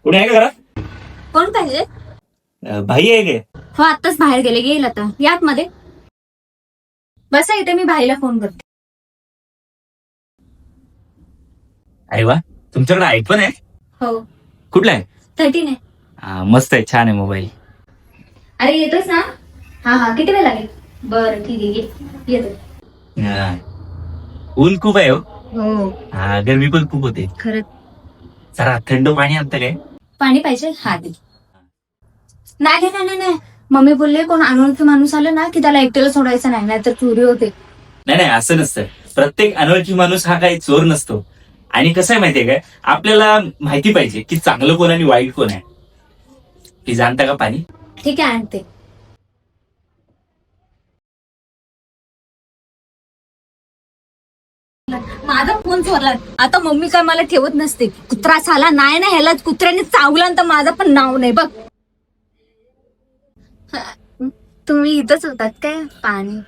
कुठे आहे का घरात? कोण पाहिजे? भाई आहे गे? हो आत्ताच बाहेर गेले, गेल आता यात मध्ये बसा इथे, मी भाईला फोन करते. अरे वा, तुमच्याकडे आयफोन आहे? हो. कुठला आहे? 13 आहे. मस्त आहे, छान आहे मोबाईल. अरे येतोस ना? हा हा, किती वेळ लागेल? बरं ठीक आहे, येतो. ऊन खूप आहे हो. हो गरमी पण खूप होते. खरंच. जरा थंड पाणी आणतं काय? पाणी पाहिजे? हा दे. नाही नाही नाही नाही, मम्मी बोलले कोण अनोळखी माणूस आलं ना की त्याला एकट्याला सोडायचं नाही, नाहीतर चोरी होते. नाही नाही, असं नसतं. प्रत्येक अनोळखी माणूस हा काही चोर नसतो. आणि कसं आहे माहितीये काय, आपल्याला माहिती पाहिजे की चांगलं कोण आणि वाईट कोण आहे. की जाणता का पाणी? ठीक आहे, आणते. माझा फोन चोरला, आता मम्मी काय मला ठेवत नसते. कुत्रा झाला नाही ना, ह्याला कुत्र्याने चावला तर माझं पण नाव नाही बघ. तुम्ही इथंच होतात काय? पाणी